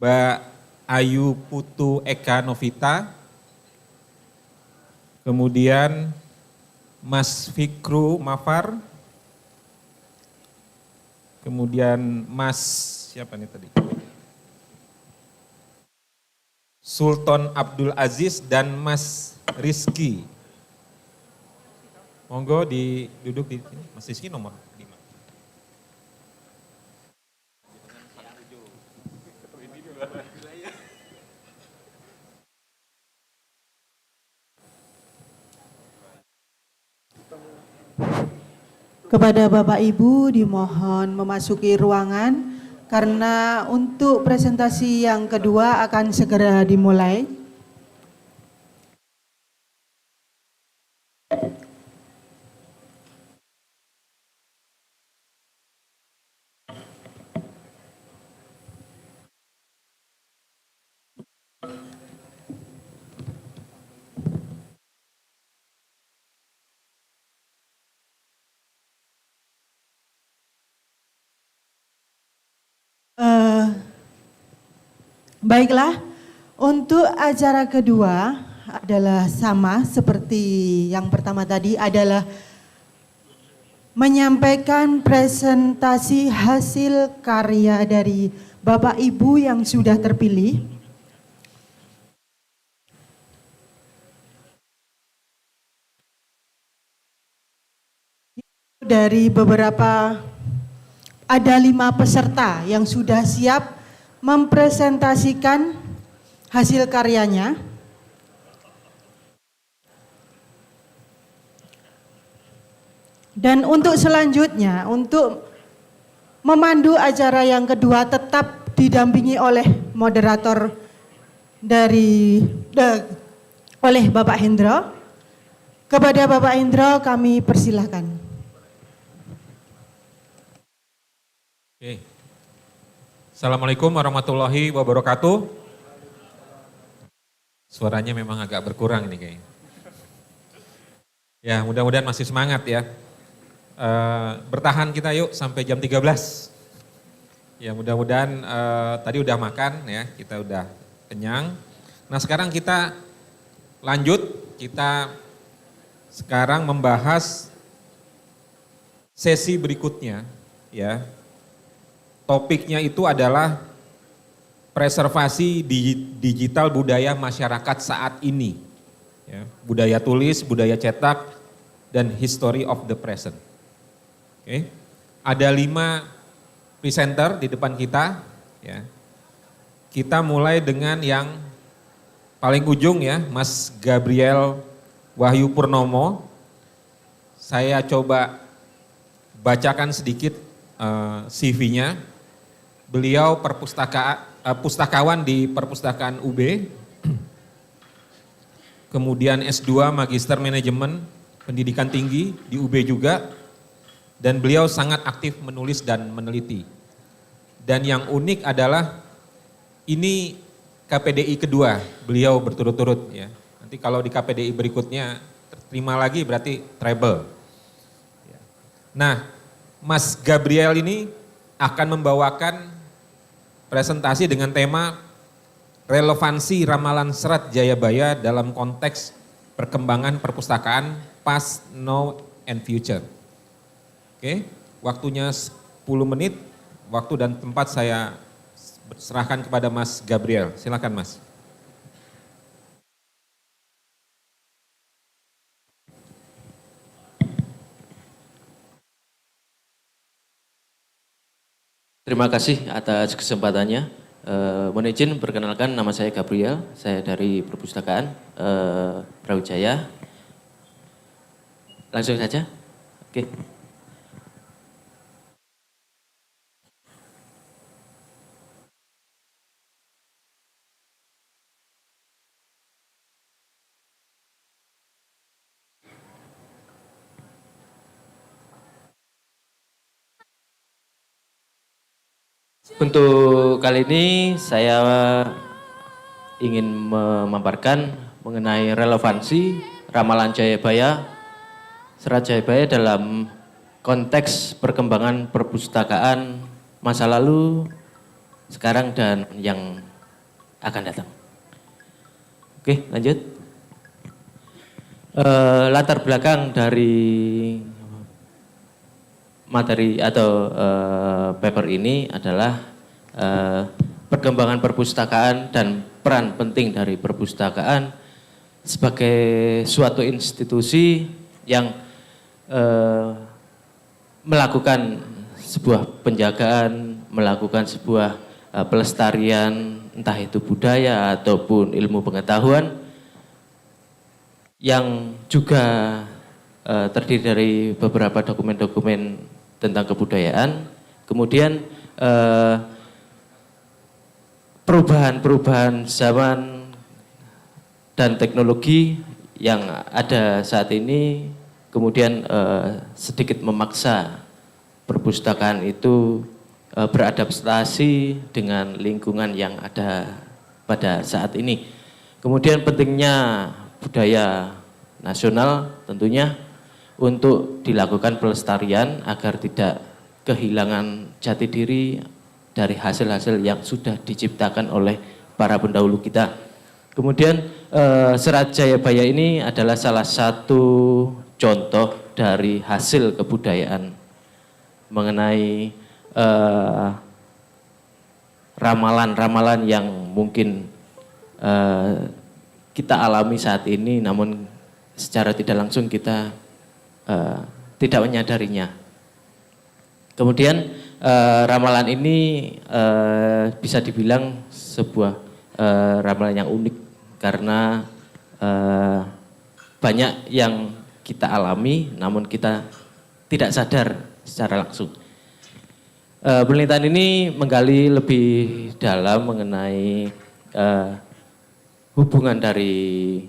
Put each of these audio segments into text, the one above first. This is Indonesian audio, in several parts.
Mbak Ayu Putu Eka Novita, kemudian Mas Fikru Mafar, kemudian Mas siapa nih tadi? Sultan Abdul Aziz dan Mas Rizky. Monggo duduk di sini. Mas Rizky nomor 5. Kepada Bapak Ibu dimohon memasuki ruangan karena untuk presentasi yang kedua akan segera dimulai. Baiklah, untuk acara kedua adalah sama seperti yang pertama tadi, adalah menyampaikan presentasi hasil karya dari Bapak Ibu yang sudah terpilih. Dari beberapa, ada 5 peserta yang sudah siap mempresentasikan hasil karyanya. Dan untuk selanjutnya, untuk memandu acara yang kedua tetap didampingi oleh moderator oleh Bapak Hendro. Kepada Bapak Hendro kami persilahkan. Oke. Assalamualaikum warahmatullahi wabarakatuh. Suaranya memang agak berkurang nih kayaknya. Ya mudah-mudahan masih semangat ya. Bertahan kita yuk sampai jam 13. Ya mudah-mudahan tadi udah makan ya, kita udah kenyang. Nah sekarang kita lanjut, kita sekarang membahas sesi berikutnya ya. Topiknya itu adalah preservasi digital budaya masyarakat saat ini. Ya, budaya tulis, budaya cetak, dan history of the present. Oke. Ada 5 presenter di depan kita. Ya. Kita mulai dengan yang paling ujung ya, Mas Gabriel Wahyu Purnomo. Saya coba bacakan sedikit CV-nya. Beliau pustakawan di Perpustakaan UB, kemudian S2 Magister Manajemen Pendidikan Tinggi di UB juga, dan beliau sangat aktif menulis dan meneliti. Dan yang unik adalah ini KPDI kedua beliau berturut-turut ya. Nanti kalau di KPDI berikutnya terima lagi berarti treble. Nah, Mas Gabriel ini akan membawakan presentasi dengan tema relevansi ramalan Serat Jayabaya dalam konteks perkembangan perpustakaan past, now, and future. Oke, waktunya 10 menit, waktu dan tempat saya serahkan kepada Mas Gabriel. Silakan Mas. Terima kasih atas kesempatannya. Mohon izin perkenalkan, nama saya Gabriel, saya dari Perpustakaan Brawijaya. Langsung saja. Oke. Untuk kali ini saya ingin memaparkan mengenai relevansi ramalan Jayabaya, Serat Jayabaya dalam konteks perkembangan perpustakaan masa lalu, sekarang, dan yang akan datang. Oke, lanjut. Latar belakang dari materi atau paper ini adalah perkembangan perpustakaan dan peran penting dari perpustakaan sebagai suatu institusi yang melakukan sebuah penjagaan, melakukan sebuah pelestarian, entah itu budaya ataupun ilmu pengetahuan, yang juga terdiri dari beberapa dokumen-dokumen tentang kebudayaan. Kemudian perubahan-perubahan zaman dan teknologi yang ada saat ini kemudian sedikit memaksa perpustakaan itu beradaptasi dengan lingkungan yang ada pada saat ini. Kemudian pentingnya budaya nasional tentunya untuk dilakukan pelestarian agar tidak kehilangan jati diri dari hasil-hasil yang sudah diciptakan oleh para pendahulu kita. Kemudian Serat Jayabaya ini adalah salah satu contoh dari hasil kebudayaan mengenai ramalan-ramalan yang mungkin kita alami saat ini, namun secara tidak langsung kita tidak menyadarinya. Kemudian ramalan ini bisa dibilang sebuah ramalan yang unik karena banyak yang kita alami, namun kita tidak sadar secara langsung. Penelitian ini menggali lebih dalam mengenai hubungan dari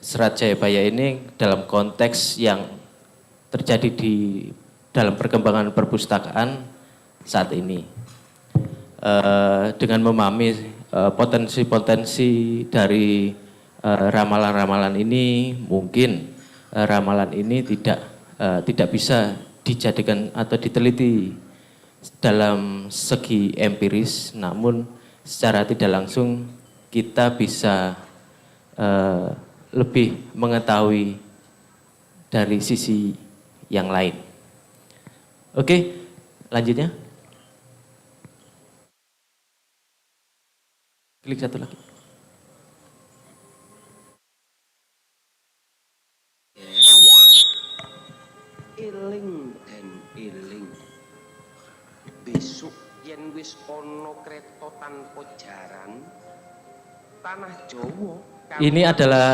Serat Jayabaya ini dalam konteks yang terjadi di dalam perkembangan perpustakaan saat ini. Dengan memahami potensi-potensi dari ramalan-ramalan ini, mungkin ramalan ini tidak bisa dijadikan atau diteliti dalam segi empiris, namun secara tidak langsung kita bisa lebih mengetahui dari sisi yang lain. Oke, lanjutnya. Klik satu lagi. Eling dan eling. Besok yen wis ana kreta tanpa jaran, tanah Jawa. Ini adalah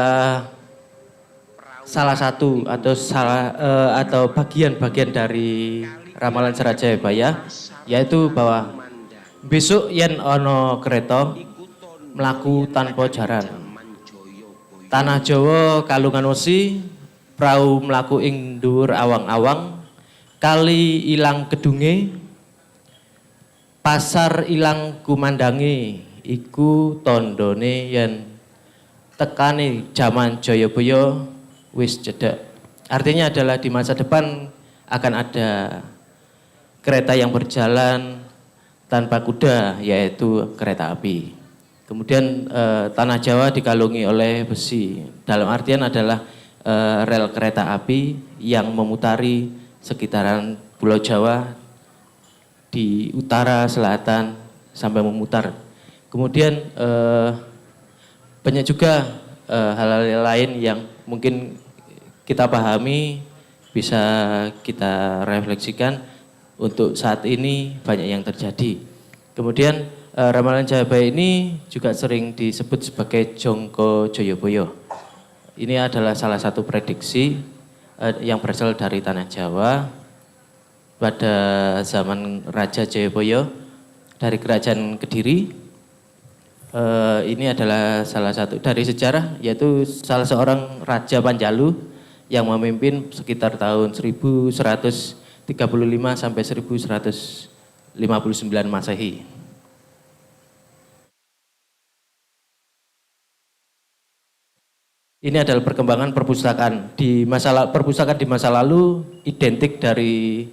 salah satu atau bagian-bagian dari ramalan Serat Jayabaya, yaitu bahwa besok yen ana kreta mlaku tanpa jaran. Tanah Jawa kalungan wesi, prau mlaku ing dhuwur awang-awang, kali ilang gedunge, pasar ilang kumandange, iku tandane yen tekane jaman Jayabaya wis cedhak. Artinya adalah di masa depan akan ada kereta yang berjalan tanpa kuda, yaitu kereta api. Kemudian tanah Jawa dikalungi oleh besi. Dalam artian adalah rel kereta api yang memutari sekitaran Pulau Jawa di utara, selatan, sampai memutar. Kemudian banyak juga hal-hal lain yang mungkin kita pahami, bisa kita refleksikan untuk saat ini banyak yang terjadi. Kemudian ramalan Jayabaya ini juga sering disebut sebagai Jongko Jayabaya. Ini adalah salah satu prediksi yang berasal dari tanah Jawa pada zaman Raja Jayabaya dari Kerajaan Kediri. Ini adalah salah satu dari sejarah, yaitu salah seorang Raja Panjalu yang memimpin sekitar tahun 1135 sampai 1159 Masehi. Ini adalah perkembangan perpustakaan di masa lalu identik dari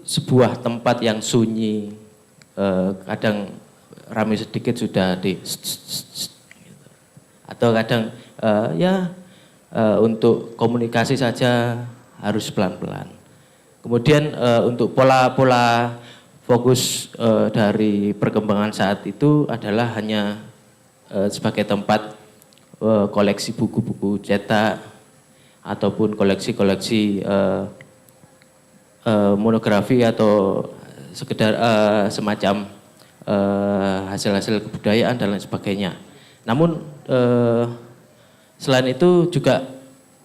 sebuah tempat yang sunyi, kadang ramai sedikit sudah di gitu. Atau kadang untuk komunikasi saja harus pelan-pelan. Kemudian untuk pola-pola fokus dari perkembangan saat itu adalah hanya sebagai tempat koleksi buku-buku cetak ataupun koleksi-koleksi monografi atau sekedar semacam hasil-hasil kebudayaan dan lain sebagainya. Namun selain itu juga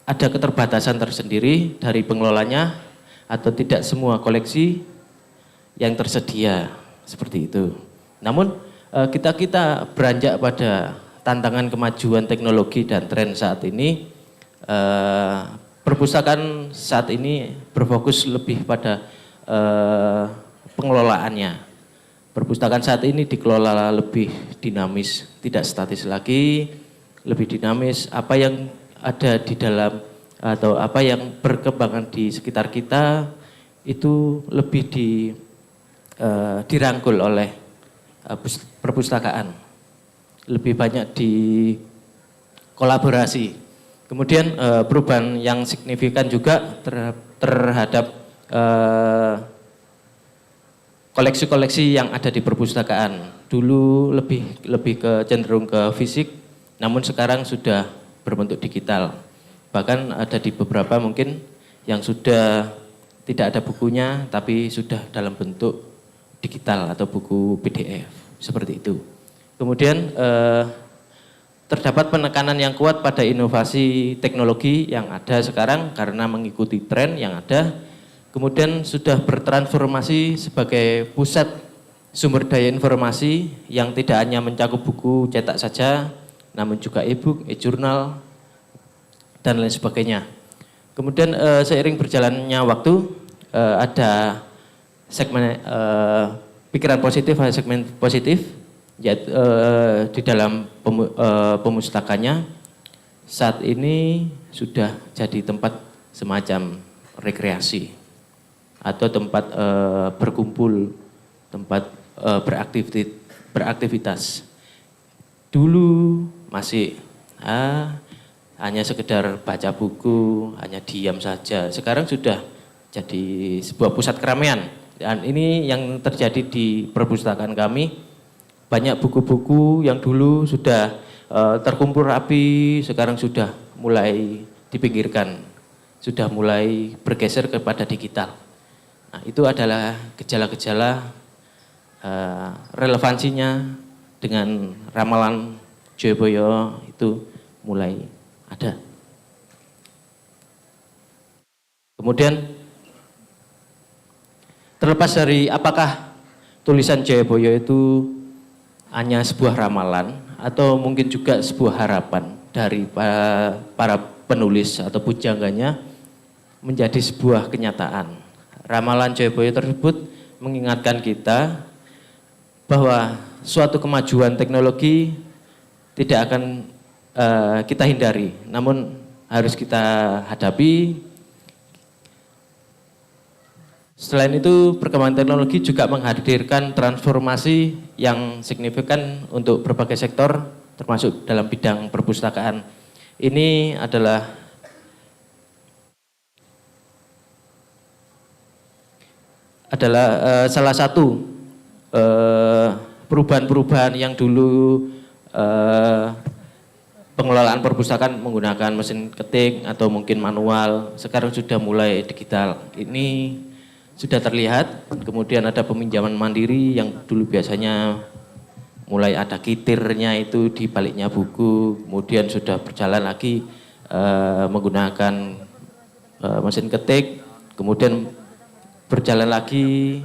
ada keterbatasan tersendiri dari pengelolanya atau tidak semua koleksi yang tersedia seperti itu. Namun kita beranjak pada tantangan kemajuan teknologi dan tren saat ini. Perpustakaan saat ini berfokus lebih pada pengelolaannya. Perpustakaan saat ini dikelola lebih dinamis, tidak statis lagi, lebih dinamis. Apa yang ada di dalam atau apa yang berkembang di sekitar kita itu lebih dirangkul oleh perpustakaan. Lebih banyak di kolaborasi. Kemudian perubahan yang signifikan juga terhadap koleksi-koleksi yang ada di perpustakaan. Dulu lebih cenderung ke fisik, namun sekarang sudah berbentuk digital. Bahkan ada di beberapa mungkin yang sudah tidak ada bukunya, tapi sudah dalam bentuk digital atau buku PDF, seperti itu. Kemudian terdapat penekanan yang kuat pada inovasi teknologi yang ada sekarang karena mengikuti tren yang ada. Kemudian sudah bertransformasi sebagai pusat sumber daya informasi yang tidak hanya mencakup buku cetak saja, namun juga e-book, e-jurnal, dan lain sebagainya. Kemudian seiring berjalannya waktu ada segmen pikiran positif, ada segmen positif yaitu di dalam pemustakanya saat ini sudah jadi tempat semacam rekreasi atau tempat berkumpul, tempat beraktivitas. Dulu masih hanya sekedar baca buku, hanya diam saja. Sekarang sudah jadi sebuah pusat keramaian. Dan ini yang terjadi di perpustakaan kami. Banyak buku-buku yang dulu sudah terkumpul rapi, sekarang sudah mulai dipinggirkan. Sudah mulai bergeser kepada digital. Nah, itu adalah gejala-gejala relevansinya dengan ramalan Joyoboyo itu mulai ada. Kemudian terlepas dari apakah tulisan Joyoboyo itu hanya sebuah ramalan atau mungkin juga sebuah harapan dari para penulis atau pujangganya menjadi sebuah kenyataan. Ramalan Joyoboyo tersebut mengingatkan kita bahwa suatu kemajuan teknologi tidak akan kita hindari, namun harus kita hadapi. Selain itu, perkembangan teknologi juga menghadirkan transformasi yang signifikan untuk berbagai sektor, termasuk dalam bidang perpustakaan. Ini adalah salah satu perubahan-perubahan yang dulu pengelolaan perpustakaan menggunakan mesin ketik atau mungkin manual, sekarang sudah mulai digital. Ini sudah terlihat. Kemudian ada peminjaman mandiri yang dulu biasanya mulai ada kitirnya itu di baliknya buku, kemudian sudah berjalan lagi menggunakan mesin ketik, kemudian berjalan lagi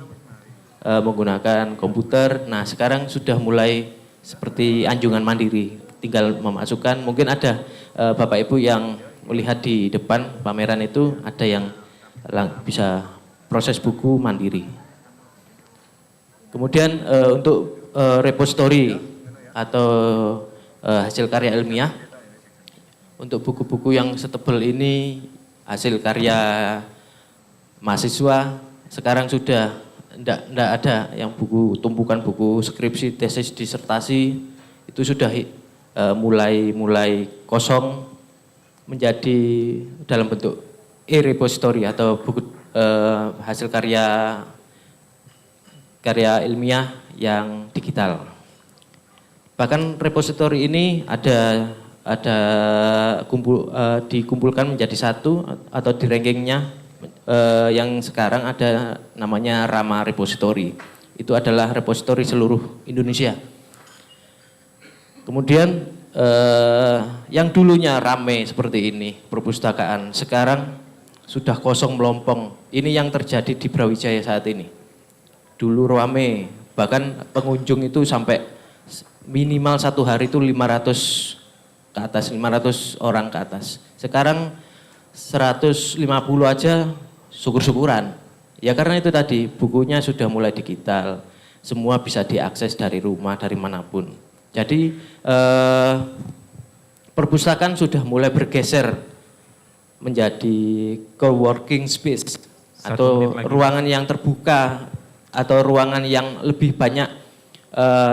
menggunakan komputer. Nah, sekarang sudah mulai seperti anjungan mandiri, tinggal memasukkan. Mungkin ada Bapak Ibu yang melihat di depan pameran itu ada yang bisa proses buku mandiri. Kemudian untuk repository atau hasil karya ilmiah, untuk buku-buku yang setebal ini hasil karya mahasiswa, sekarang sudah enggak ada yang buku tumpukan buku skripsi, tesis, disertasi itu sudah mulai kosong menjadi dalam bentuk e-repository atau buku hasil karya ilmiah yang digital. Bahkan repository ini dikumpulkan menjadi satu atau di rankingnya yang sekarang ada namanya Rama Repository. Itu adalah repository seluruh Indonesia. Kemudian yang dulunya rame seperti ini perpustakaan, sekarang sudah kosong melompong. Ini yang terjadi di Brawijaya saat ini. Dulu rame, bahkan pengunjung itu sampai minimal satu hari itu 500 ke atas, 500 orang ke atas. Sekarang 150 aja syukur-syukuran. Ya karena itu tadi, bukunya sudah mulai digital. Semua bisa diakses dari rumah, dari manapun. Jadi perpustakaan sudah mulai bergeser menjadi co-working space atau ruangan yang terbuka atau ruangan yang lebih banyak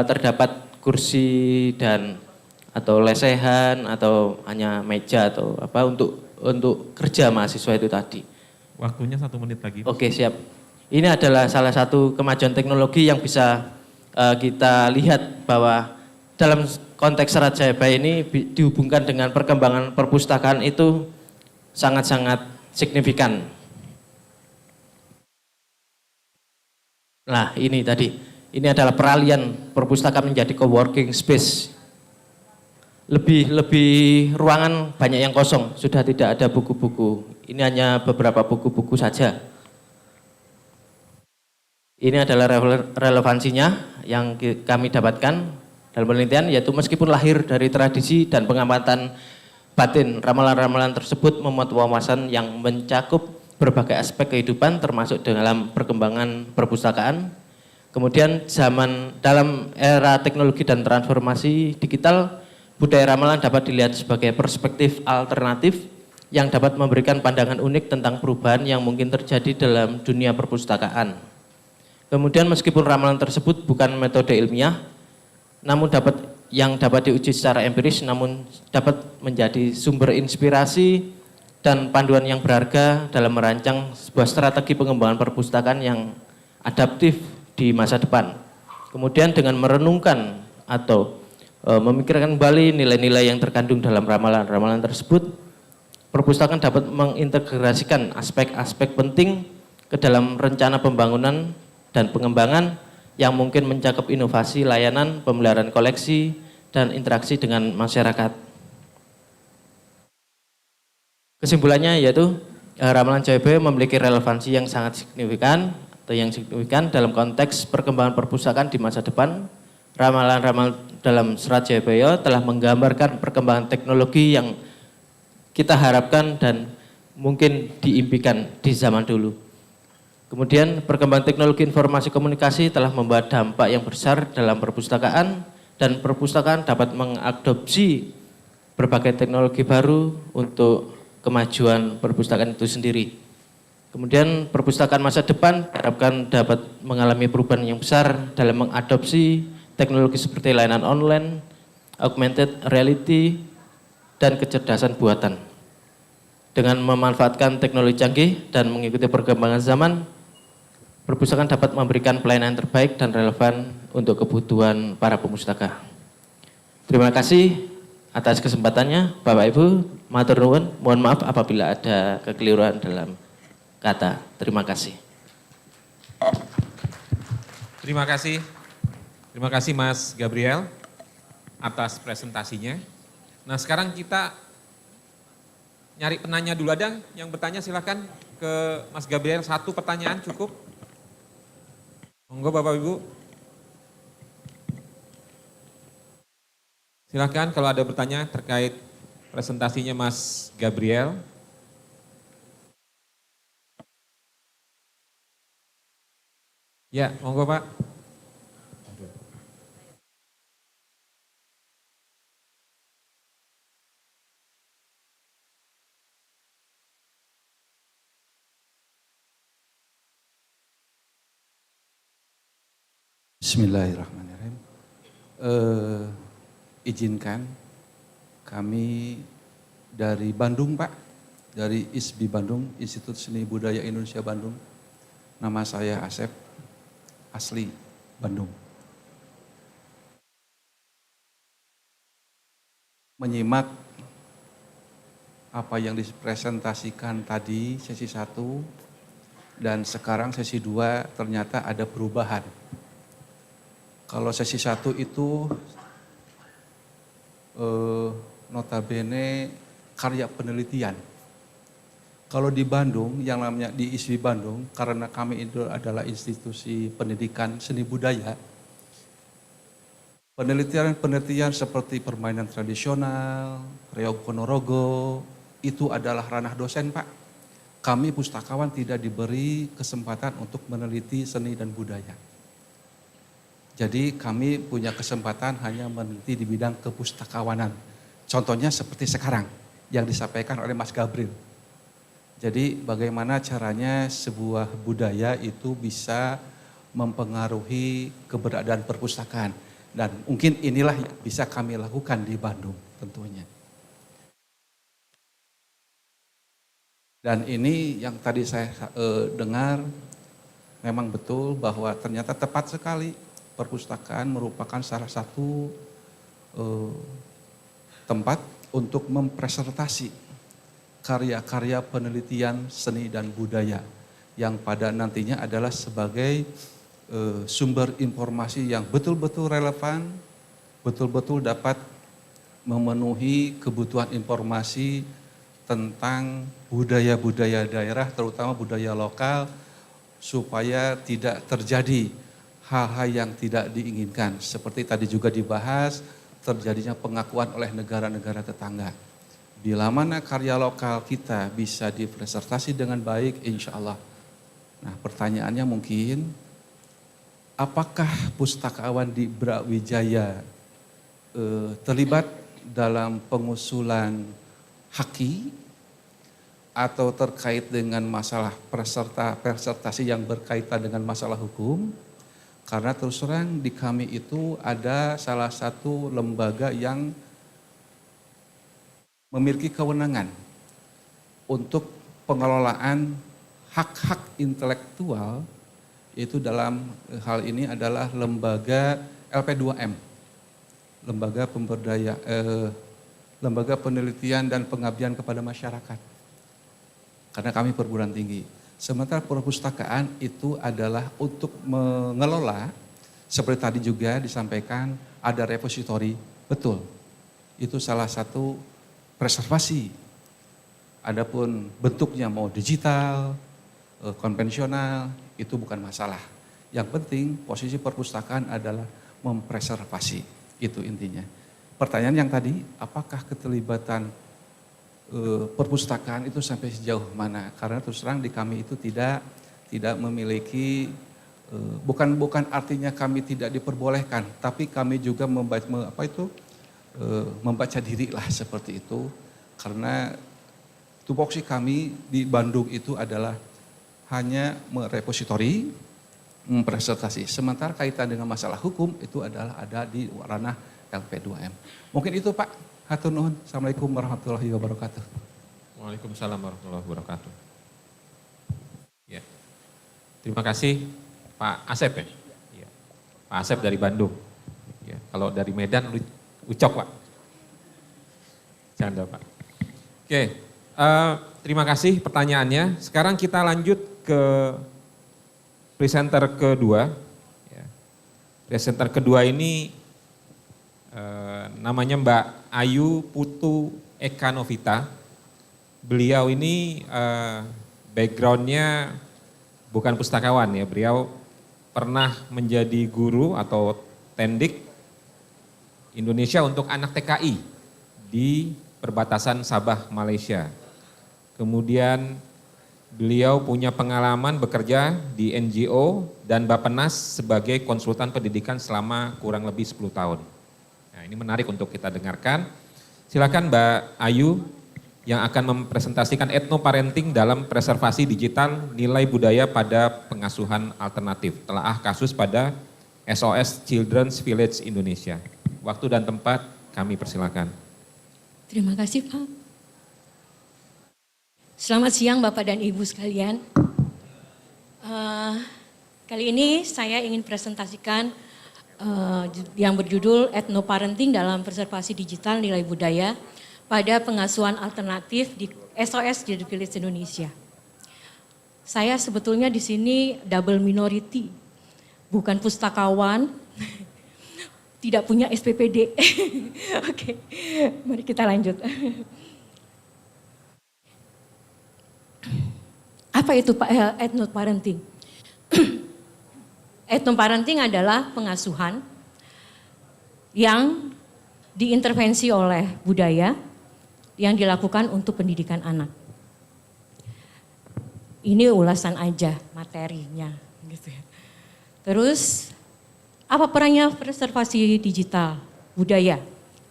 terdapat kursi dan atau lesehan atau hanya meja atau apa untuk kerja mahasiswa itu tadi. Waktunya 1 menit lagi. Oke, siap. Ini adalah salah satu kemajuan teknologi yang bisa kita lihat bahwa dalam konteks Serat Jayabaya ini dihubungkan dengan perkembangan perpustakaan itu sangat-sangat signifikan. Nah, ini tadi. Ini adalah peralihan perpustakaan menjadi co-working space. Lebih ruangan banyak yang kosong, sudah tidak ada buku-buku. Ini hanya beberapa buku-buku saja. Ini adalah relevansinya yang kami dapatkan dalam penelitian, yaitu meskipun lahir dari tradisi dan pengamatan batin, ramalan-ramalan tersebut memuat wawasan yang mencakup berbagai aspek kehidupan termasuk dalam perkembangan perpustakaan. Kemudian dalam era teknologi dan transformasi digital, budaya ramalan dapat dilihat sebagai perspektif alternatif yang dapat memberikan pandangan unik tentang perubahan yang mungkin terjadi dalam dunia perpustakaan. Kemudian meskipun ramalan tersebut bukan metode ilmiah, namun dapat diuji secara empiris, namun dapat menjadi sumber inspirasi dan panduan yang berharga dalam merancang sebuah strategi pengembangan perpustakaan yang adaptif di masa depan. Kemudian dengan merenungkan atau memikirkan kembali nilai-nilai yang terkandung dalam ramalan-ramalan tersebut, perpustakaan dapat mengintegrasikan aspek-aspek penting ke dalam rencana pembangunan dan pengembangan yang mungkin mencakup inovasi, layanan, pemeliharaan koleksi, dan interaksi dengan masyarakat. Kesimpulannya yaitu ramalan Jayabaya memiliki relevansi yang sangat signifikan dalam konteks perkembangan perpustakaan di masa depan. Ramalan-ramalan dalam Serat Jayabaya telah menggambarkan perkembangan teknologi yang kita harapkan dan mungkin diimpikan di zaman dulu. Kemudian perkembangan teknologi informasi komunikasi telah membawa dampak yang besar dalam perpustakaan dan perpustakaan dapat mengadopsi berbagai teknologi baru untuk kemajuan perpustakaan itu sendiri. Kemudian perpustakaan masa depan diharapkan dapat mengalami perubahan yang besar dalam mengadopsi teknologi seperti layanan online, augmented reality, dan kecerdasan buatan. Dengan memanfaatkan teknologi canggih dan mengikuti perkembangan zaman, perpustakaan dapat memberikan pelayanan terbaik dan relevan untuk kebutuhan para pemustaka. Terima kasih atas kesempatannya, Bapak Ibu. Matur nuwun, mohon maaf apabila ada kekeliruan dalam kata. Terima kasih. Terima kasih. Terima kasih Mas Gabriel atas presentasinya. Nah sekarang kita nyari penanya dulu, ada yang bertanya silakan ke Mas Gabriel, 1 pertanyaan cukup. Monggo Bapak Ibu. Silakan kalau ada bertanya terkait presentasinya Mas Gabriel. Ya, monggo Pak. Bismillahirrahmanirrahim. Izinkan kami dari Bandung, Pak, dari ISBI Bandung, Institut Seni Budaya Indonesia Bandung. Nama saya Asep, asli Bandung. Menyimak apa yang dipresentasikan tadi sesi 1 dan sekarang sesi 2 ternyata ada perubahan. Kalau sesi 1 itu notabene karya penelitian. Kalau di Bandung, yang namanya di ISBI Bandung, karena kami itu adalah institusi pendidikan seni budaya, penelitian seperti permainan tradisional, reog ponorogo, itu adalah ranah dosen, Pak. Kami pustakawan tidak diberi kesempatan untuk meneliti seni dan budaya. Jadi kami punya kesempatan hanya meneliti di bidang kepustakawanan. Contohnya seperti sekarang yang disampaikan oleh Mas Gabriel. Jadi bagaimana caranya sebuah budaya itu bisa mempengaruhi keberadaan perpustakaan. Dan mungkin inilah yang bisa kami lakukan di Bandung tentunya. Dan ini yang tadi saya dengar memang betul bahwa ternyata tepat sekali. Perpustakaan merupakan salah satu tempat untuk mempreservasi karya-karya penelitian seni dan budaya yang pada nantinya adalah sebagai sumber informasi yang betul-betul relevan, betul-betul dapat memenuhi kebutuhan informasi tentang budaya-budaya daerah, terutama budaya lokal, supaya tidak terjadi hal-hal yang tidak diinginkan. Seperti tadi juga dibahas, terjadinya pengakuan oleh negara-negara tetangga. Bila mana karya lokal kita bisa dipreservasi dengan baik, insya Allah. Nah, pertanyaannya mungkin, apakah pustakawan di Brawijaya terlibat dalam pengusulan haki atau terkait dengan masalah preservasi yang berkaitan dengan masalah hukum? Karena terus terang di kami itu ada salah satu lembaga yang memiliki kewenangan untuk pengelolaan hak-hak intelektual, yaitu dalam hal ini adalah lembaga LP2M, lembaga penelitian dan pengabdian kepada masyarakat. Karena kami perguruan tinggi. Sementara perpustakaan itu adalah untuk mengelola, seperti tadi juga disampaikan, ada repositori, betul. Itu salah satu preservasi. Adapun bentuknya mau digital, konvensional, itu bukan masalah. Yang penting posisi perpustakaan adalah mempreservasi, itu intinya. Pertanyaan yang tadi, apakah keterlibatan perpustakaan itu sampai sejauh mana? Karena terus terang di kami itu tidak memiliki, bukan artinya kami tidak diperbolehkan, tapi kami juga membaca diri lah seperti itu. Karena tupoksi kami di Bandung itu adalah hanya merepositori, mempresentasi. Sementara kaitan dengan masalah hukum itu adalah ada di ranah LP2M. Mungkin itu Pak. Hatur nuhun. Assalamualaikum warahmatullahi wabarakatuh. Waalaikumsalam warahmatullahi wabarakatuh. Ya. Terima kasih Pak Asep ya. Ya. Pak Asep dari Bandung. Ya. Kalau dari Medan Ucok Pak. Canda Pak. Oke, terima kasih pertanyaannya. Sekarang kita lanjut ke presenter kedua. Ya. Presenter kedua ini namanya Mbak Ayu Putu Eka Novita. Beliau ini backgroundnya bukan pustakawan ya, beliau pernah menjadi guru atau tendik Indonesia untuk anak TKI di perbatasan Sabah, Malaysia. Kemudian beliau punya pengalaman bekerja di NGO dan Bappenas sebagai konsultan pendidikan selama kurang lebih 10 tahun. Nah, ini menarik untuk kita dengarkan. Silakan Mbak Ayu yang akan mempresentasikan etnoparenting dalam preservasi digital nilai budaya pada pengasuhan alternatif. Telaah kasus pada SOS Children's Village Indonesia. Waktu dan tempat kami persilakan. Terima kasih Pak. Selamat siang Bapak dan Ibu sekalian. Kali ini saya ingin presentasikan yang berjudul Ethnoparenting dalam Preservasi Digital Nilai Budaya pada Pengasuhan Alternatif di SOS Children's Village Indonesia. Saya sebetulnya di sini double minority, bukan pustakawan, tidak punya SPPD. Oke, mari kita lanjut. Apa itu ethnoparenting? Ethnoparenting adalah pengasuhan yang diintervensi oleh budaya yang dilakukan untuk pendidikan anak. Ini ulasan aja materinya, gitu ya. Terus apa perannya preservasi digital budaya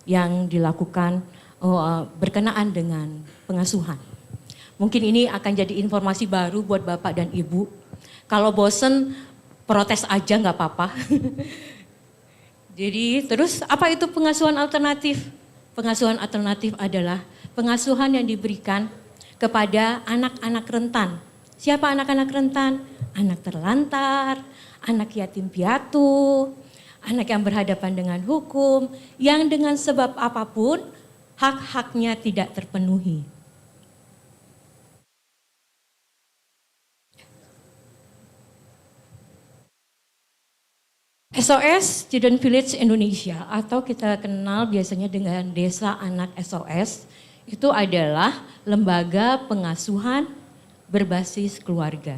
yang dilakukan berkenaan dengan pengasuhan? Mungkin ini akan jadi informasi baru buat Bapak dan Ibu. Kalau bosen protes aja nggak apa-apa. Jadi terus apa itu pengasuhan alternatif? Pengasuhan alternatif adalah pengasuhan yang diberikan kepada anak-anak rentan. Siapa anak-anak rentan? Anak terlantar, anak yatim piatu, anak yang berhadapan dengan hukum, yang dengan sebab apapun hak-haknya tidak terpenuhi. SOS Children's Village Indonesia atau kita kenal biasanya dengan Desa Anak SOS itu adalah lembaga pengasuhan berbasis keluarga.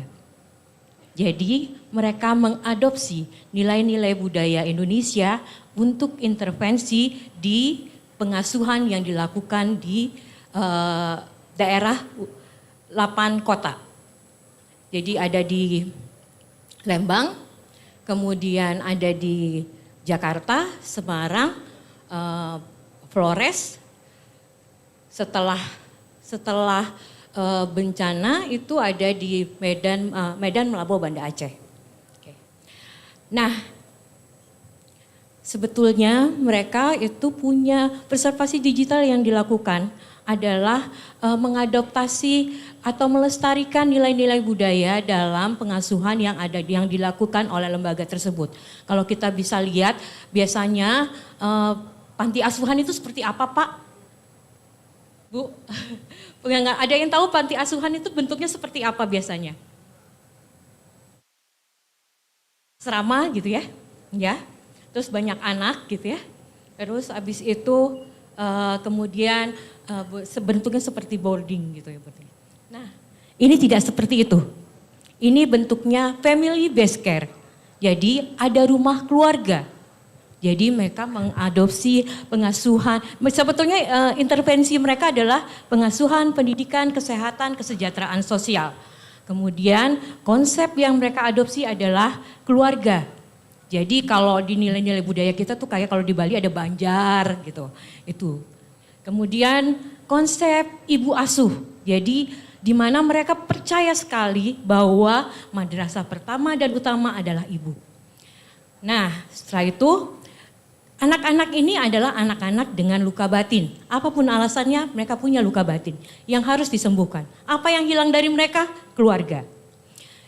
Jadi mereka mengadopsi nilai-nilai budaya Indonesia untuk intervensi di pengasuhan yang dilakukan di daerah 8 kota. Jadi ada di Lembang, kemudian ada di Jakarta, Semarang, Flores. Setelah bencana itu ada di Medan Melabuh, Banda Aceh. Oke. Nah, sebetulnya mereka itu punya preservasi digital yang dilakukan adalah mengadoptasi atau melestarikan nilai-nilai budaya dalam pengasuhan yang dilakukan oleh lembaga tersebut. Kalau kita bisa lihat biasanya panti asuhan itu seperti apa, Pak? Bu, ada yang tahu panti asuhan itu bentuknya seperti apa biasanya? Serama gitu ya, Terus banyak anak gitu ya. Terus habis itu kemudian bentuknya seperti boarding gitu ya. Nah, ini tidak seperti itu. Ini bentuknya family based care. Jadi ada rumah keluarga. Jadi mereka mengadopsi pengasuhan. Sebetulnya intervensi mereka adalah pengasuhan, pendidikan, kesehatan, kesejahteraan sosial. Kemudian konsep yang mereka adopsi adalah keluarga. Jadi kalau di nilai-nilai budaya kita tuh kayak kalau di Bali ada banjar gitu. Itu. Kemudian konsep ibu asuh. Jadi di mana mereka percaya sekali bahwa madrasah pertama dan utama adalah ibu. Nah, setelah itu anak-anak ini adalah anak-anak dengan luka batin. Apapun alasannya, mereka punya luka batin yang harus disembuhkan. Apa yang hilang dari mereka? Keluarga.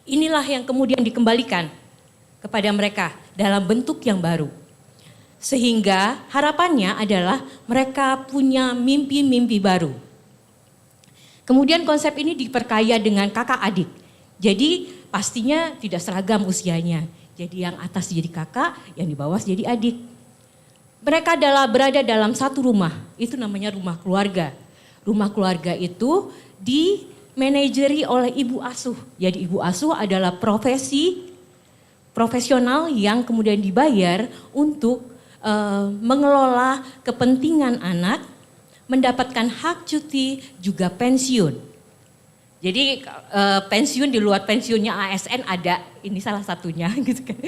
Inilah yang kemudian dikembalikan kepada mereka dalam bentuk yang baru. Sehingga harapannya adalah mereka punya mimpi-mimpi baru. Kemudian konsep ini diperkaya dengan kakak adik. Jadi pastinya tidak seragam usianya. Jadi yang atas jadi kakak, yang di bawah jadi adik. Mereka berada dalam satu rumah, itu namanya rumah keluarga. Rumah keluarga itu dimanajeri oleh ibu asuh. Jadi ibu asuh adalah profesional yang kemudian dibayar untuk mengelola kepentingan anak, mendapatkan hak cuti, juga pensiun. Jadi pensiun di luar pensiunnya ASN ada, ini salah satunya gitu kan.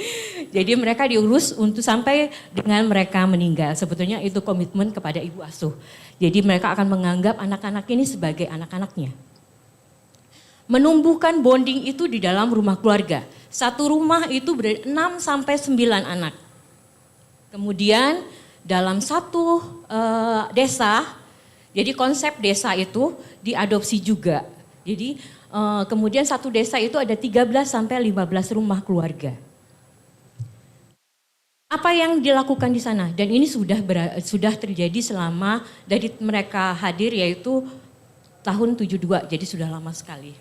Jadi mereka diurus untuk sampai dengan mereka meninggal. Sebetulnya itu komitmen kepada ibu asuh. Jadi mereka akan menganggap anak-anak ini sebagai anak-anaknya. menumbuhkan bonding itu di dalam rumah keluarga. Satu rumah itu 6 sampai 9 anak. Kemudian dalam satu desa, jadi konsep desa itu diadopsi juga. Jadi kemudian satu desa itu ada 13 sampai 15 rumah keluarga. Apa yang dilakukan di sana? Dan ini sudah terjadi selama dari mereka hadir yaitu tahun 72, jadi sudah lama sekali.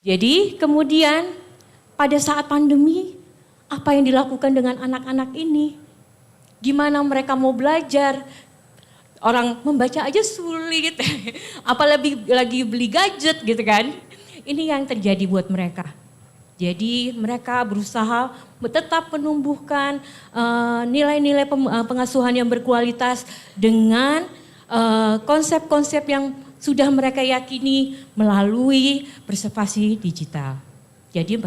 Jadi kemudian pada saat pandemi, apa yang dilakukan dengan anak-anak ini? Gimana mereka mau belajar? Orang membaca aja sulit, apalagi lagi beli gadget gitu kan. Ini yang terjadi buat mereka. Jadi mereka berusaha tetap menumbuhkan nilai-nilai pengasuhan yang berkualitas dengan konsep-konsep yang sudah mereka yakini melalui preservasi digital. Jadi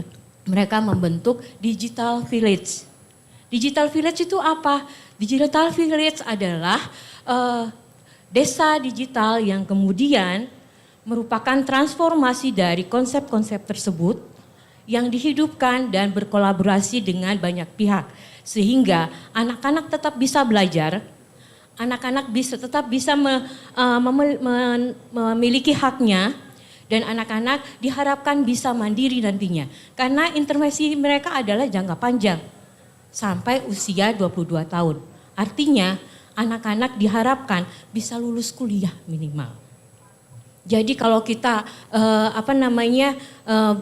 mereka membentuk digital village. Digital village itu apa? Digital village adalah desa digital yang kemudian merupakan transformasi dari konsep-konsep tersebut yang dihidupkan dan berkolaborasi dengan banyak pihak. Sehingga anak-anak tetap bisa belajar, anak-anak tetap bisa memiliki haknya, dan anak-anak diharapkan bisa mandiri nantinya. Karena intervensi mereka adalah jangka panjang, sampai usia 22 tahun. Artinya anak-anak diharapkan bisa lulus kuliah minimal. Jadi kalau kita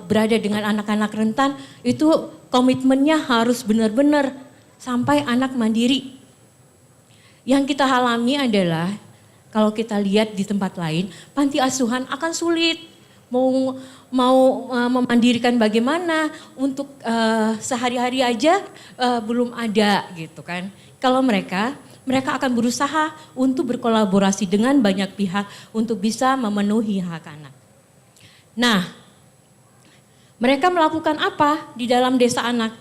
berada dengan anak-anak rentan, itu komitmennya harus benar-benar sampai anak mandiri. Yang kita alami adalah kalau kita lihat di tempat lain, panti asuhan akan sulit mau memandirikan bagaimana untuk sehari-hari aja belum ada gitu kan. Kalau mereka akan berusaha untuk berkolaborasi dengan banyak pihak untuk bisa memenuhi hak anak. Nah, mereka melakukan apa di dalam desa anak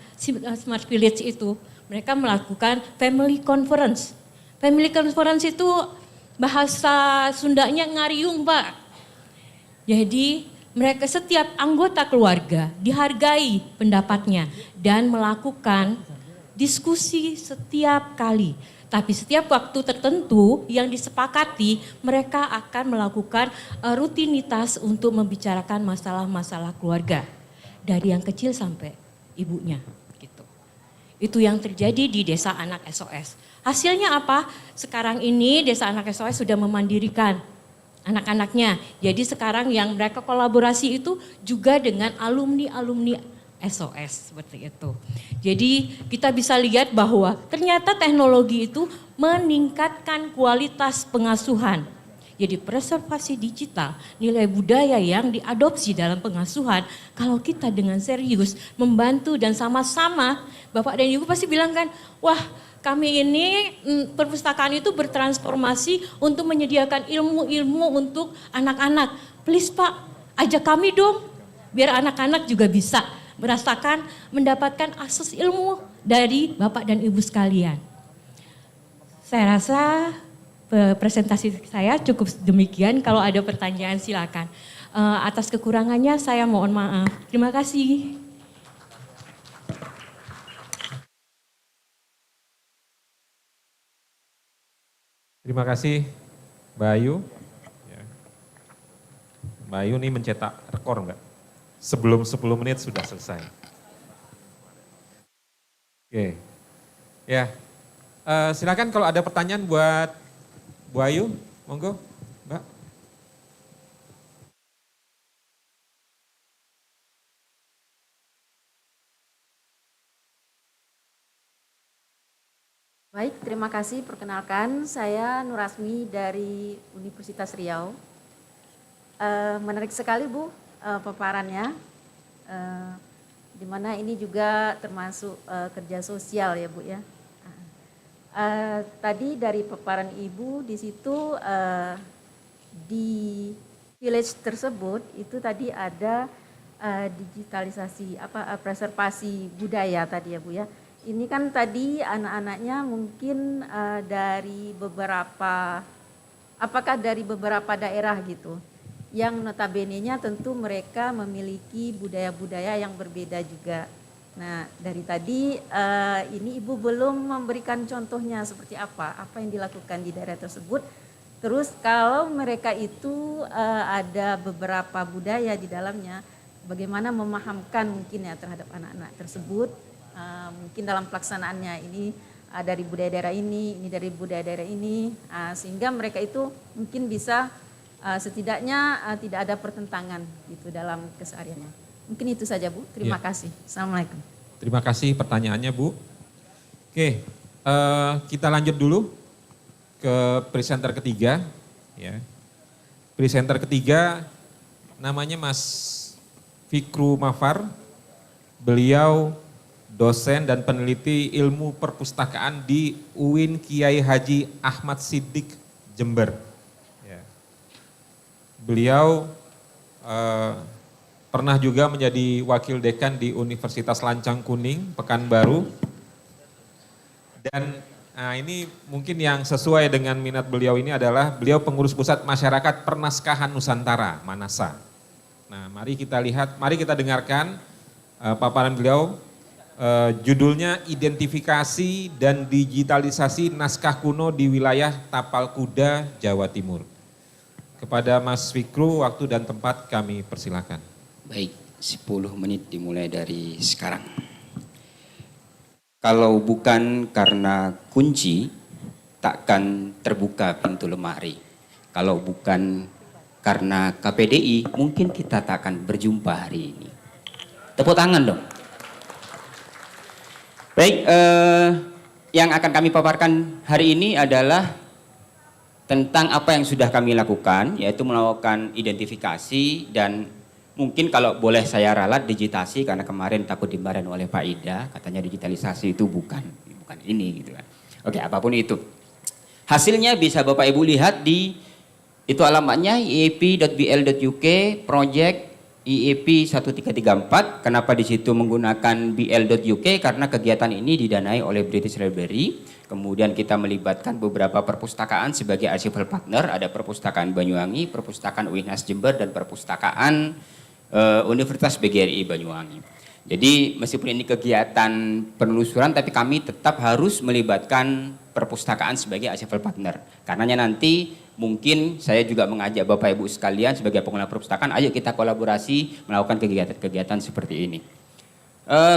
Smart Village itu? Mereka melakukan family conference. Family conference itu bahasa Sundanya ngariung, Pak. Jadi mereka setiap anggota keluarga dihargai pendapatnya dan melakukan diskusi setiap kali. Tapi setiap waktu tertentu yang disepakati, mereka akan melakukan rutinitas untuk membicarakan masalah-masalah keluarga. Dari yang kecil sampai ibunya. Gitu. Itu yang terjadi di Desa Anak SOS. Hasilnya apa? Sekarang ini Desa Anak SOS sudah memandirikan anak-anaknya. Jadi sekarang yang mereka kolaborasi itu juga dengan alumni-alumni SOS seperti itu. Jadi kita bisa lihat bahwa ternyata teknologi itu meningkatkan kualitas pengasuhan. Jadi preservasi digital, nilai budaya yang diadopsi dalam pengasuhan, kalau kita dengan serius membantu dan sama-sama, Bapak dan Ibu pasti bilang kan, wah kami ini perpustakaan itu bertransformasi untuk menyediakan ilmu-ilmu untuk anak-anak. Please Pak, ajak kami dong, biar anak-anak juga bisa mendapatkan akses ilmu dari Bapak dan Ibu sekalian. Saya rasa presentasi saya cukup demikian. Kalau ada pertanyaan silakan. Atas kekurangannya saya mohon maaf. Terima kasih. Terima kasih Mbak Ayu. Mbak Ayu ini mencetak rekor enggak? Sebelum 10 menit sudah selesai. Oke. Ya. Silakan kalau ada pertanyaan buat Bu Ayu, monggo, Mbak. Baik, terima kasih. Perkenalkan, saya Nurasmi dari Universitas Riau. Menarik sekali Bu paparannya, di mana ini juga termasuk kerja sosial ya Bu ya. Tadi dari paparan Ibu di situ di village tersebut itu tadi ada digitalisasi preservasi budaya tadi ya Bu ya. Ini kan tadi anak-anaknya mungkin dari beberapa, apakah dari beberapa daerah gitu. yang notabene-nya tentu mereka memiliki budaya-budaya yang berbeda juga. Nah, dari tadi ini Ibu belum memberikan contohnya seperti apa yang dilakukan di daerah tersebut. Terus kalau mereka itu ada beberapa budaya di dalamnya, bagaimana memahamkan mungkin ya terhadap anak-anak tersebut, mungkin dalam pelaksanaannya ini dari budaya daerah ini dari budaya daerah ini, sehingga mereka itu mungkin bisa setidaknya tidak ada pertentangan gitu dalam kesehariannya. Mungkin itu saja Bu, terima kasih. Assalamualaikum. Terima kasih pertanyaannya Bu. Oke, kita lanjut dulu ke presenter ketiga. Ya. Presenter ketiga namanya Mas Fikru Mafar. Beliau dosen dan peneliti ilmu perpustakaan di UIN Kiai Haji Ahmad Siddiq Jember. Ya. Beliau pernah juga menjadi wakil dekan di Universitas Lancang Kuning, Pekanbaru. Dan ini mungkin yang sesuai dengan minat beliau ini adalah beliau pengurus pusat masyarakat Pernaskahan Nusantara, Manasa. Nah, mari kita lihat, mari kita dengarkan paparan beliau. Judulnya Identifikasi dan Digitalisasi Naskah Kuno di Wilayah Tapal Kuda, Jawa Timur. Kepada Mas Fikru, waktu dan tempat kami persilakan. Baik, 10 menit dimulai dari sekarang. Kalau bukan karena kunci, takkan terbuka pintu lemari. Kalau bukan karena KPDI, mungkin kita tak akan berjumpa hari ini. Tepuk tangan dong. Baik, yang akan kami paparkan hari ini adalah tentang apa yang sudah kami lakukan, yaitu melakukan identifikasi dan mungkin kalau boleh saya ralat digitasi, karena kemarin takut dimarahin oleh Pak Ida, katanya digitalisasi itu bukan ini gitu kan. Oke, apapun itu. Hasilnya bisa Bapak Ibu lihat itu alamatnya iep.bl.uk project IEP 1334. Kenapa di situ menggunakan bl.uk? Karena kegiatan ini didanai oleh British Library. Kemudian kita melibatkan beberapa perpustakaan sebagai archival partner. Ada Perpustakaan Banyuwangi, Perpustakaan UINAS Jember, dan Perpustakaan Universitas BGRI Banyuwangi. Jadi meskipun ini kegiatan penelusuran, tapi kami tetap harus melibatkan perpustakaan sebagai archival partner. Karenanya nanti mungkin saya juga mengajak Bapak Ibu sekalian sebagai pengelola perpustakaan, ayo kita kolaborasi melakukan kegiatan-kegiatan seperti ini.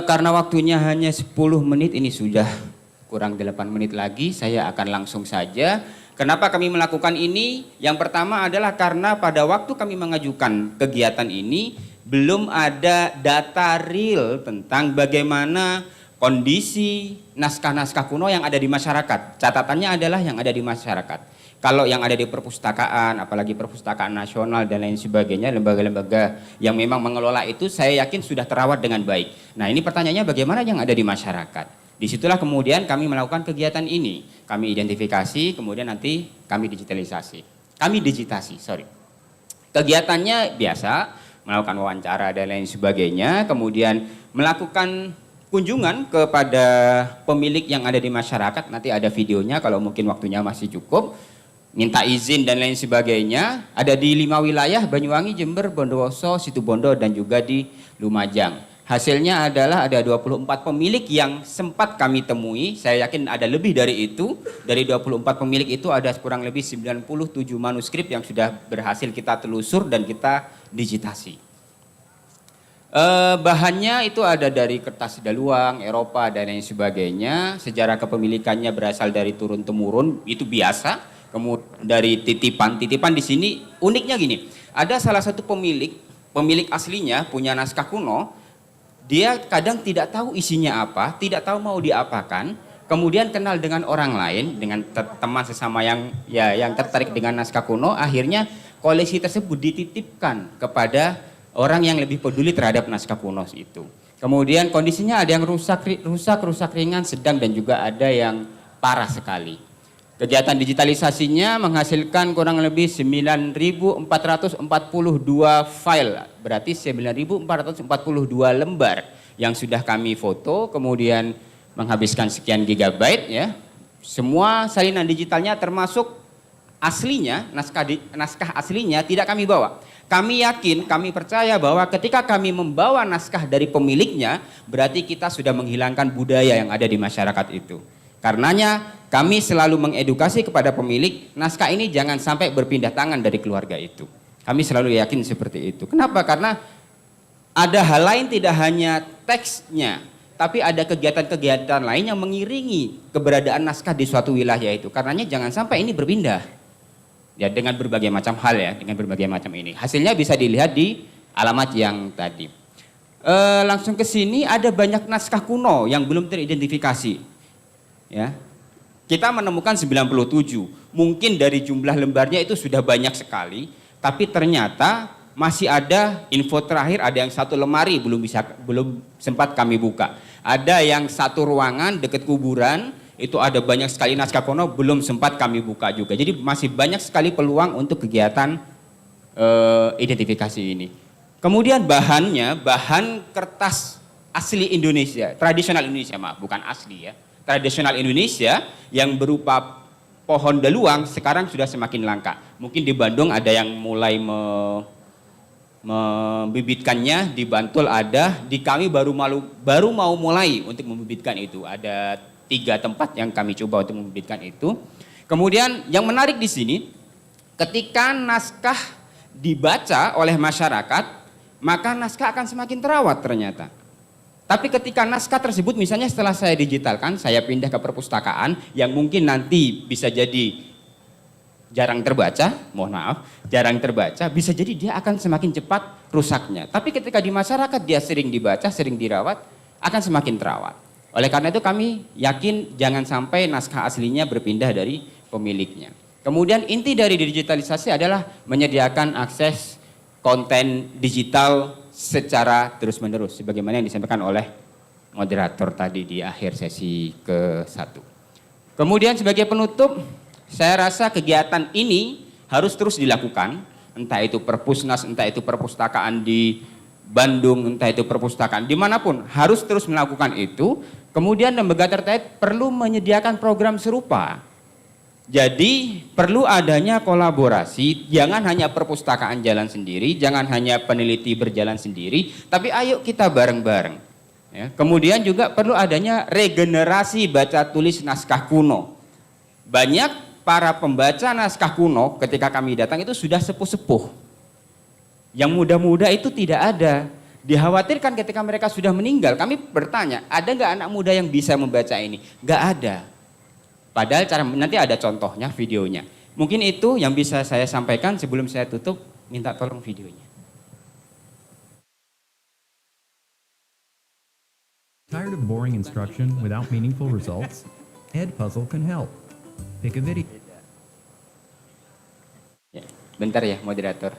Karena waktunya hanya 10 menit, ini sudah kurang 8 menit lagi, saya akan langsung saja. Kenapa kami melakukan ini? Yang pertama adalah karena pada waktu kami mengajukan kegiatan ini, belum ada data real tentang bagaimana kondisi naskah-naskah kuno yang ada di masyarakat. Catatannya adalah yang ada di masyarakat. Kalau yang ada di perpustakaan, apalagi perpustakaan nasional dan lain sebagainya, lembaga-lembaga yang memang mengelola itu, saya yakin sudah terawat dengan baik. Nah, ini pertanyaannya bagaimana yang ada di masyarakat? Disitulah kemudian kami melakukan kegiatan ini. Kami identifikasi, kemudian nanti kami digitalisasi. Kegiatannya biasa, melakukan wawancara dan lain sebagainya, kemudian melakukan kunjungan kepada pemilik yang ada di masyarakat. Nanti ada videonya kalau mungkin waktunya masih cukup. Minta izin dan lain sebagainya. Ada di 5 wilayah, Banyuwangi, Jember, Bondowoso, Situbondo, dan juga di Lumajang. Hasilnya adalah ada 24 pemilik yang sempat kami temui. Saya yakin ada lebih dari itu. Dari 24 pemilik itu ada kurang lebih 97 manuskrip yang sudah berhasil kita telusur dan kita digitasi. Bahannya itu ada dari kertas daluang, Eropa, dan lain sebagainya. Sejarah kepemilikannya berasal dari turun-temurun, itu biasa. Kemudian dari titipan di sini uniknya gini. Ada salah satu pemilik aslinya punya naskah kuno. Dia kadang tidak tahu isinya apa, tidak tahu mau diapakan, kemudian kenal dengan orang lain, dengan teman sesama yang tertarik dengan naskah kuno, akhirnya koleksi tersebut dititipkan kepada orang yang lebih peduli terhadap naskah kuno itu. Kemudian kondisinya ada yang rusak ringan, sedang, dan juga ada yang parah sekali. Kegiatan digitalisasinya menghasilkan kurang lebih 9.442 file, berarti 9.442 lembar yang sudah kami foto, kemudian menghabiskan sekian gigabyte ya. Semua salinan digitalnya termasuk aslinya, naskah aslinya tidak kami bawa. Kami yakin, kami percaya bahwa ketika kami membawa naskah dari pemiliknya, berarti kita sudah menghilangkan budaya yang ada di masyarakat itu. Karenanya kami selalu mengedukasi kepada pemilik, naskah ini jangan sampai berpindah tangan dari keluarga itu. Kami selalu yakin seperti itu. Kenapa? Karena ada hal lain, tidak hanya teksnya, tapi ada kegiatan-kegiatan lain yang mengiringi keberadaan naskah di suatu wilayah itu. Karenanya jangan sampai ini berpindah. Ya, dengan berbagai macam hal ya, dengan berbagai macam ini. Hasilnya bisa dilihat di alamat yang tadi. Langsung ke sini ada banyak naskah kuno yang belum teridentifikasi. Ya. Kita menemukan 97. Mungkin dari jumlah lembarnya itu sudah banyak sekali, tapi ternyata masih ada info terakhir, ada yang satu lemari belum sempat kami buka. Ada yang satu ruangan dekat kuburan, itu ada banyak sekali naskah kuno belum sempat kami buka juga. Jadi masih banyak sekali peluang untuk kegiatan identifikasi ini. Kemudian bahannya, bahan kertas asli Indonesia, tradisional Indonesia, maaf, bukan asli ya. Tradisional Indonesia yang berupa pohon daluang sekarang sudah semakin langka. Mungkin di Bandung ada yang mulai membibitkannya, di Bantul ada, di kami baru mau mulai untuk membibitkan itu. Ada 3 tempat yang kami coba untuk membibitkan itu. Kemudian yang menarik di sini, ketika naskah dibaca oleh masyarakat, maka naskah akan semakin terawat ternyata. Tapi ketika naskah tersebut misalnya setelah saya digitalkan, saya pindah ke perpustakaan yang mungkin nanti bisa jadi jarang terbaca, mohon maaf, jarang terbaca, bisa jadi dia akan semakin cepat rusaknya. Tapi ketika di masyarakat dia sering dibaca, sering dirawat, akan semakin terawat. Oleh karena itu kami yakin jangan sampai naskah aslinya berpindah dari pemiliknya. Kemudian inti dari digitalisasi adalah menyediakan akses konten digital secara terus-menerus, sebagaimana yang disampaikan oleh moderator tadi di akhir sesi ke-1. Kemudian sebagai penutup, saya rasa kegiatan ini harus terus dilakukan, entah itu perpusnas, entah itu perpustakaan di Bandung, entah itu perpustakaan dimanapun, harus terus melakukan itu. Kemudian lembaga terkait perlu menyediakan program serupa. Jadi perlu adanya kolaborasi, jangan hanya perpustakaan jalan sendiri, jangan hanya peneliti berjalan sendiri, tapi ayo kita bareng-bareng. Ya. Kemudian juga perlu adanya regenerasi baca tulis naskah kuno. Banyak para pembaca naskah kuno ketika kami datang itu sudah sepuh-sepuh. Yang muda-muda itu tidak ada. Dikhawatirkan ketika mereka sudah meninggal, kami bertanya, ada nggak anak muda yang bisa membaca ini? Nggak ada. Padahal nanti ada contohnya, videonya. Mungkin itu yang bisa saya sampaikan sebelum saya tutup, minta tolong videonya. Tired of boring instruction without meaningful results? Edpuzzle can help. Pick a video. Ya, bentar ya moderator.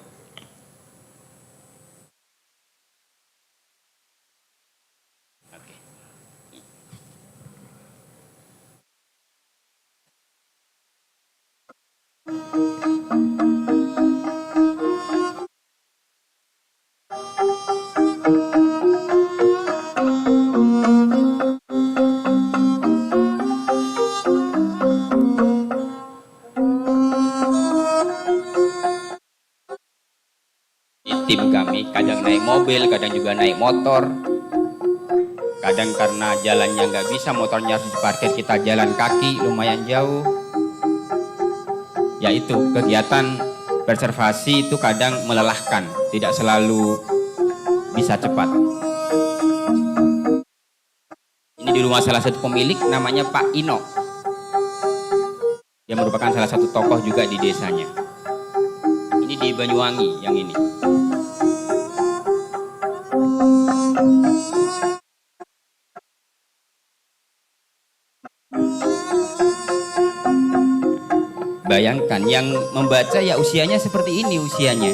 Tim kami kadang naik mobil, kadang juga naik motor. Kadang karena jalannya nggak bisa, motornya harus diparkir, kita jalan kaki lumayan jauh. Yaitu kegiatan konservasi itu kadang melelahkan, tidak selalu bisa cepat. Ini di rumah salah satu pemilik namanya Pak Ino. Dia merupakan salah satu tokoh juga di desanya. Ini di Banyuwangi yang ini. Bayangkan yang membaca ya usianya seperti ini usianya.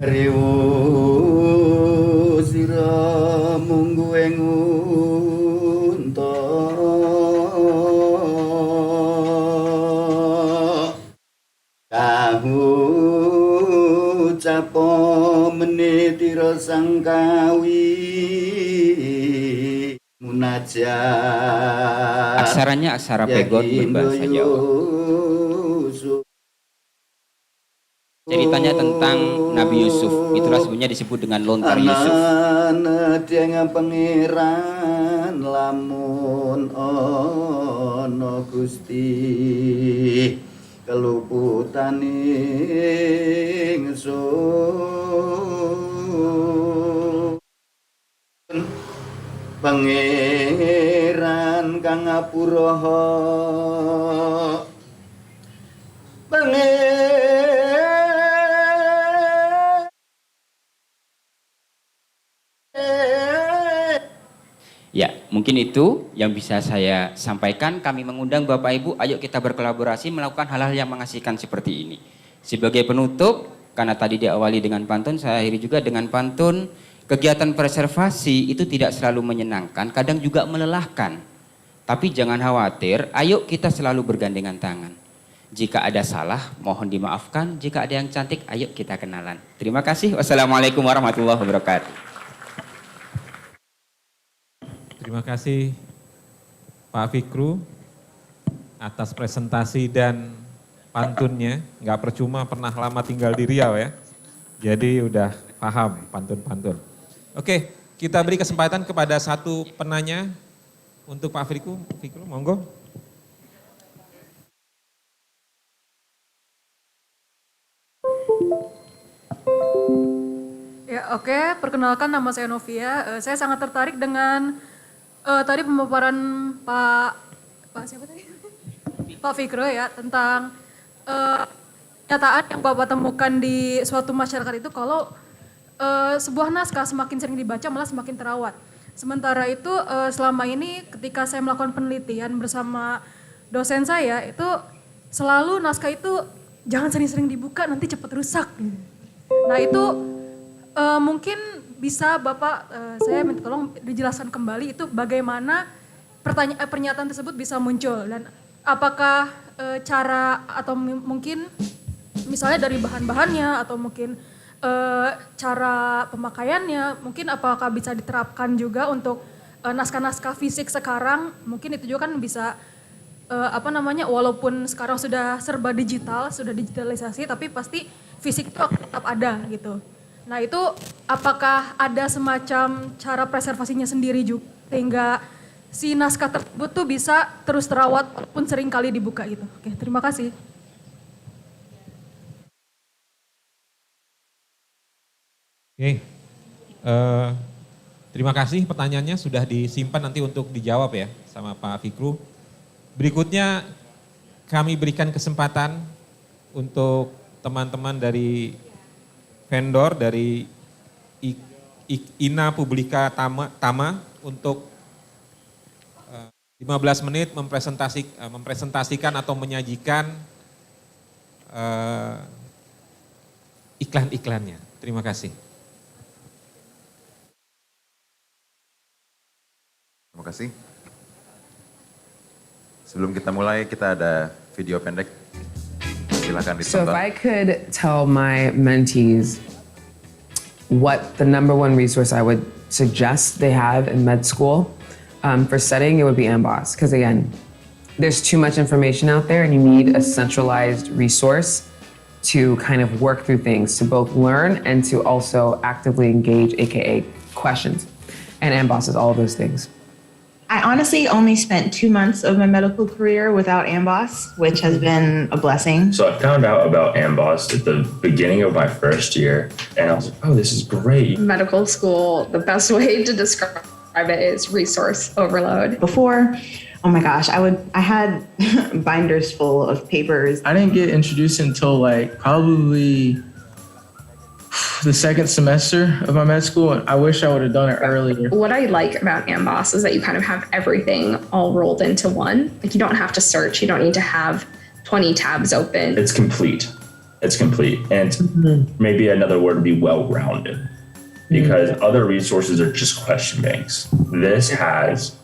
Riwu sira munggu engunta kahu capo menitira sangkawi Aksaranya aksara pegon berbahasa Jawa. Ceritanya tentang Nabi Yusuf, itulah sebenarnya disebut dengan lontar Yusuf. Dengan pangeran lamun ono Gusti keluputan ingsun pangeran kang ngapura Ya, mungkin itu yang bisa saya sampaikan. Kami mengundang Bapak Ibu, ayo kita berkolaborasi melakukan hal-hal yang mengasihkan seperti ini. Sebagai penutup, karena tadi diawali dengan pantun, saya akhiri juga dengan pantun. Kegiatan preservasi itu tidak selalu menyenangkan, kadang juga melelahkan. Tapi jangan khawatir, ayo kita selalu bergandengan tangan. Jika ada salah, mohon dimaafkan. Jika ada yang cantik, ayo kita kenalan. Terima kasih. Wassalamualaikum warahmatullahi wabarakatuh. Terima kasih Pak Fikru atas presentasi dan pantunnya. Nggak percuma pernah lama tinggal di Riau ya. Jadi udah paham pantun-pantun. Oke, kita beri kesempatan kepada satu penanya untuk Pak Fikru. Fikru, monggo. Ya, oke. Perkenalkan, nama saya Novia. Saya sangat tertarik dengan tadi pemaparan Pak siapa tadi? Pak Fikru ya, tentang kenyataan yang Bapak temukan di suatu masyarakat itu kalau sebuah naskah semakin sering dibaca malah semakin terawat. Sementara itu selama ini ketika saya melakukan penelitian bersama dosen saya itu selalu naskah itu jangan sering-sering dibuka nanti cepat rusak. Nah itu mungkin bisa Bapak, saya minta tolong dijelaskan kembali itu bagaimana pernyataan tersebut bisa muncul dan apakah cara atau mungkin misalnya dari bahan-bahannya atau mungkin cara pemakaiannya, mungkin apakah bisa diterapkan juga untuk naskah-naskah fisik sekarang, mungkin itu juga kan bisa walaupun sekarang sudah serba digital, sudah digitalisasi tapi pasti fisik itu tetap ada gitu. Nah itu apakah ada semacam cara preservasinya sendiri juga sehingga si naskah tersebut tuh bisa terus terawat walaupun sering kali dibuka gitu. Oke, terima kasih. Oke, terima kasih pertanyaannya sudah disimpan nanti untuk dijawab ya sama Pak Fikru. Berikutnya kami berikan kesempatan untuk teman-teman dari vendor dari INA Publika Tama untuk 15 menit mempresentasikan atau menyajikan iklan-iklannya. Terima kasih. Terima kasih. Sebelum kita mulai, kita ada video pendek. Silakan ditonton. So if I could tell my mentees what the number one resource I would suggest they have in med school for studying, it would be AMBOSS. Because again, there's too much information out there and you need a centralized resource to kind of work through things, to both learn and to also actively engage, AKA questions. And AMBOSS is all of those things. I honestly only spent 2 months of my medical career without AMBOSS, which has been a blessing. So I found out about AMBOSS at the beginning of my first year, and I was like, oh, this is great. Medical school, the best way to describe it is resource overload. Before, oh my gosh, I had binders full of papers. I didn't get introduced until like probably the second semester of my med school, and I wish I would have done it earlier. What I like about AMBOSS is that you kind of have everything all rolled into one. Like you don't have to search, you don't need to have 20 tabs open. It's complete. It's complete. And maybe another word would be well-rounded, because other resources are just question banks. This has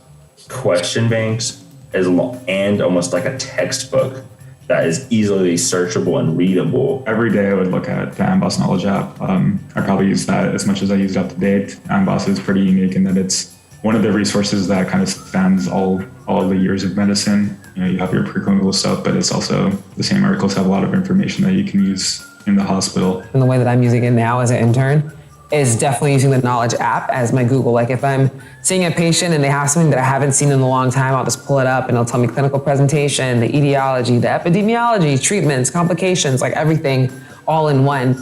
question banks and almost like a textbook that is easily searchable and readable. Every day I would look at the AMBOSS Knowledge app. I probably use that as much as I use it up to date. AMBOSS is pretty unique in that it's one of the resources that kind of spans all of the years of medicine. You know, you have your preclinical stuff, but it's also the same articles have a lot of information that you can use in the hospital. And the way that I'm using it now as an intern is definitely using the Knowledge app as my Google. Like if I'm seeing a patient and they have something that I haven't seen in a long time, I'll just pull it up and it'll tell me clinical presentation, the etiology, the epidemiology, treatments, complications, like everything all in one.